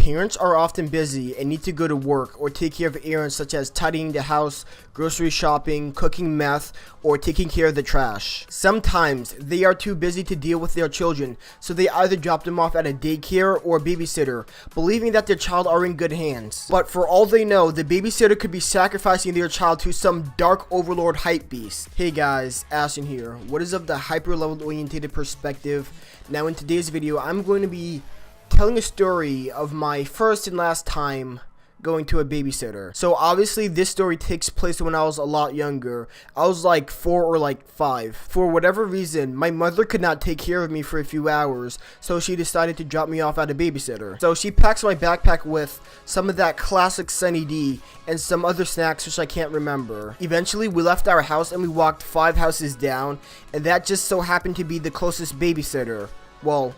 Parents are often busy and need to go to work or take care of errands such as tidying the house, grocery shopping, cooking meth, or taking care of the trash. Sometimes they are too busy to deal with their children, so they either drop them off at a daycare or a babysitter, believing that their child are in good hands. But for all they know, the babysitter could be sacrificing their child to some dark overlord hype beast. Hey guys, Aastran here. What is up, the hyper level oriented perspective? Now in today's video, I'm going to be telling a story of my first and last time going to a babysitter. So obviously this story takes place when I was a lot younger. I was like 4 or like 5. For whatever reason, my mother could not take care of me for a few hours, so she decided to drop me off at a babysitter. So she packs my backpack with some of that classic Sunny D and some other snacks which I can't remember. Eventually we left our house and we walked 5 houses down, and that just so happened to be the closest babysitter. Well,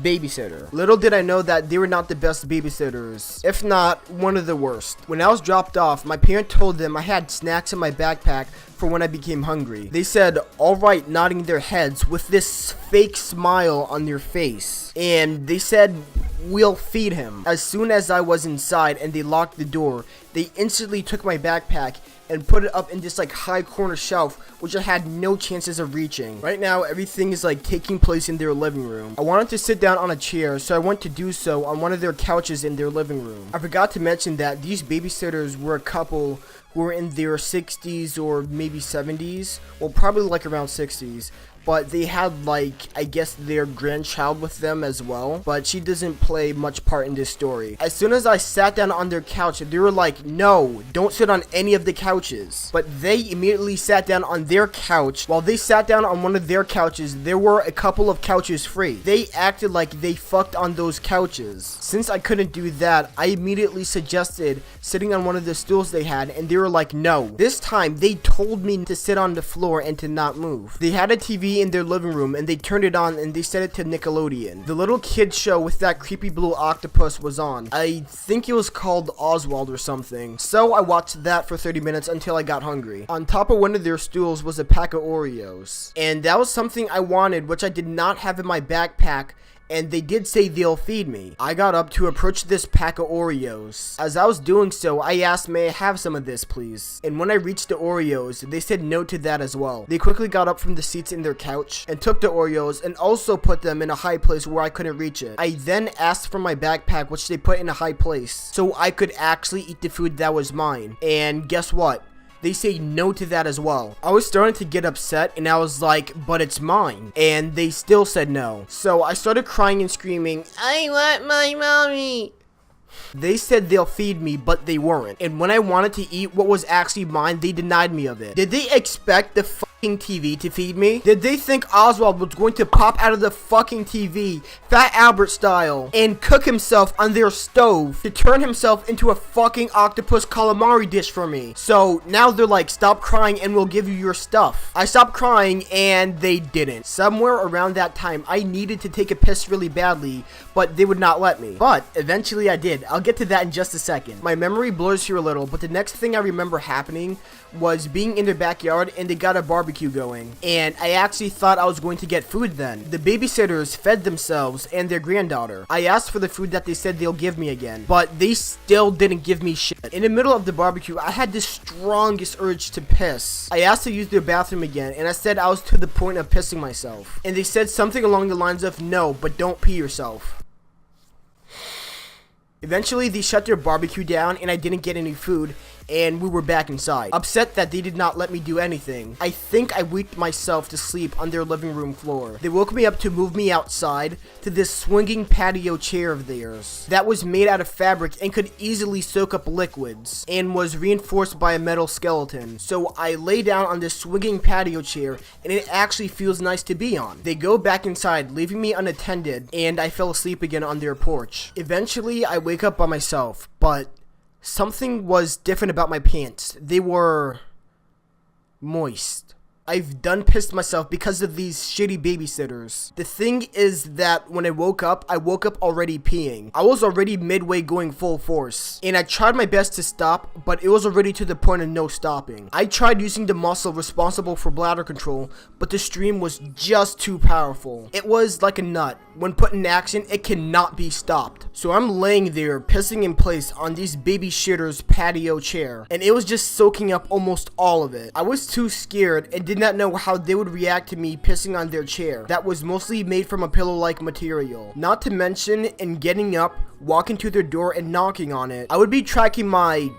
babysitter. Little did I know that they were not the best babysitters, if not one of the worst. When I was dropped off, my parent told them I had snacks in my backpack for when I became hungry. They said, alright, nodding their heads with this fake smile on their face. And they said, we'll feed him. As soon as I was inside and they locked the door, they instantly took my backpack and put it up in this like high corner shelf, which I had no chances of reaching. Right now, everything is like taking place in their living room. I wanted to sit down on a chair, so I went to do so on one of their couches in their living room. I forgot to mention that these babysitters were a couple who were in their 60s or maybe 70s, well, probably like around 60s. But they had, like, I guess their grandchild with them as well. But she doesn't play much part in this story. As soon as I sat down on their couch, they were like, no, don't sit on any of the couches. But they immediately sat down on their couch. While they sat down on one of their couches, there were a couple of couches free. They acted like they fucked on those couches. Since I couldn't do that, I immediately suggested sitting on one of the stools they had, and they were like, no. This time, they told me to sit on the floor and to not move. They had a TV in their living room and they turned it on and they set it to Nickelodeon. The little kid show with that creepy blue octopus was on. I think it was called Oswald or something. So I watched that for 30 minutes until I got hungry. On top of one of their stools was a pack of Oreos. And that was something I wanted, which I did not have in my backpack. And they did say they'll feed me. I got up to approach this pack of Oreos. As I was doing so, I asked, may I have some of this, please? And when I reached the Oreos, they said no to that as well. They quickly got up from the seats in their couch and took the Oreos and also put them in a high place where I couldn't reach it. I then asked for my backpack, which they put in a high place, so I could actually eat the food that was mine. And guess what? They say no to that as well. I was starting to get upset and I was like, but it's mine. And they still said no. So I started crying and screaming, I want my mommy. They said they'll feed me, but they weren't. And when I wanted to eat what was actually mine, they denied me of it. Did they expect the fucking TV to feed me? Did they think Oswald was going to pop out of the fucking TV, Fat Albert style, and cook himself on their stove to turn himself into a fucking octopus calamari dish for me? So now they're like, stop crying and we'll give you your stuff. I stopped crying and they didn't. Somewhere around that time, I needed to take a piss really badly, but they would not let me. But eventually I did. I'll get to that in just a second. My memory blurs here a little, but the next thing I remember happening was being in their backyard and they got a barbecue going. And I actually thought I was going to get food then. The babysitters fed themselves and their granddaughter. I asked for the food that they said they'll give me again, but they still didn't give me shit. In the middle of the barbecue, I had the strongest urge to piss. I asked to use their bathroom again and I said I was to the point of pissing myself. And they said something along the lines of, no, but don't pee yourself. Eventually, they shut their barbecue down and I didn't get any food, and we were back inside. Upset that they did not let me do anything, I think I weeped myself to sleep on their living room floor. They woke me up to move me outside to this swinging patio chair of theirs that was made out of fabric and could easily soak up liquids and was reinforced by a metal skeleton. So I lay down on this swinging patio chair and it actually feels nice to be on. They go back inside, leaving me unattended, and I fell asleep again on their porch. Eventually, I wake up by myself, but something was different about my pants. They were moist. I've done pissed myself because of these shitty babysitters. The thing is that when I woke up already peeing. I was already midway going full force, and I tried my best to stop, but it was already to the point of no stopping. I tried using the muscle responsible for bladder control, but the stream was just too powerful. It was like a nut. When put in action, it cannot be stopped. So I'm laying there, pissing in place on these baby shitters' patio chair, and it was just soaking up almost all of it. I was too scared and did not know how they would react to me pissing on their chair that was mostly made from a pillow-like material. Not to mention, in getting up, walking to their door and knocking on it, I would be tracking my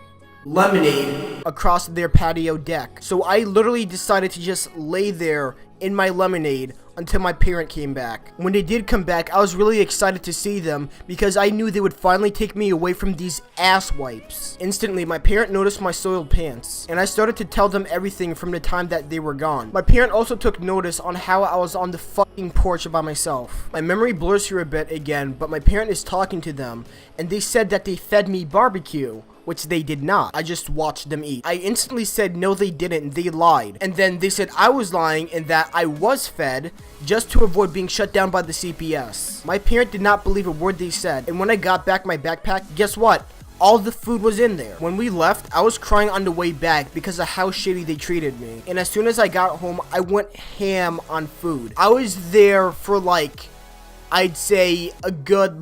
lemonade across their patio deck. So I literally decided to just lay there in my lemonade until my parent came back. When they did come back, I was really excited to see them because I knew they would finally take me away from these ass wipes. Instantly, my parent noticed my soiled pants, and I started to tell them everything from the time that they were gone. My parent also took notice on how I was on the fucking porch by myself. My memory blurs here a bit again, but my parent is talking to them, and they said that they fed me barbecue, which they did not. I just watched them eat. I instantly said no they didn't, they lied. And then they said I was lying and that I was fed just to avoid being shut down by the CPS. My parent did not believe a word they said, and when I got back my backpack, guess what? All the food was in there. When we left, I was crying on the way back because of how shitty they treated me. And as soon as I got home, I went ham on food. I was there for like, I'd say a good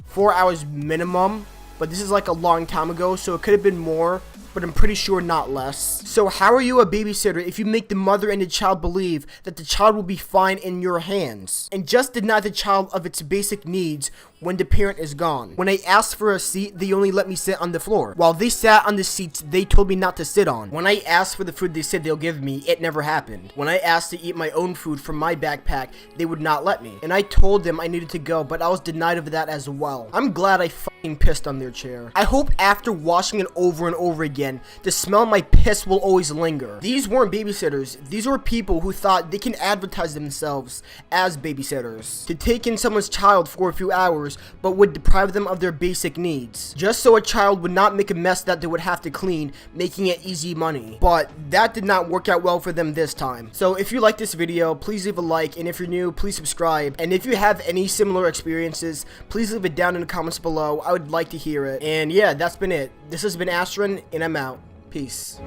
4 hours minimum. But this is like a long time ago, so it could have been more, but I'm pretty sure not less. So how are you a babysitter if you make the mother and the child believe that the child will be fine in your hands, and just deny the child of its basic needs when the parent is gone? When I asked for a seat, they only let me sit on the floor. While they sat on the seats they told me not to sit on. When I asked for the food they said they'll give me, it never happened. When I asked to eat my own food from my backpack, they would not let me. And I told them I needed to go, but I was denied of that as well. I'm glad I fucking pissed on their chair. I hope after washing it over and over again, the smell of my piss will always linger. These weren't babysitters. These were people who thought they can advertise themselves as babysitters to take in someone's child for a few hours, but would deprive them of their basic needs, just so a child would not make a mess that they would have to clean, making it easy money. But that did not work out well for them this time. So if you like this video, please leave a like, and if you're new, please subscribe. And if you have any similar experiences, please leave it down in the comments below. I would like to hear it. And yeah, that's been it. This has been Aastran, and I'm out. Peace.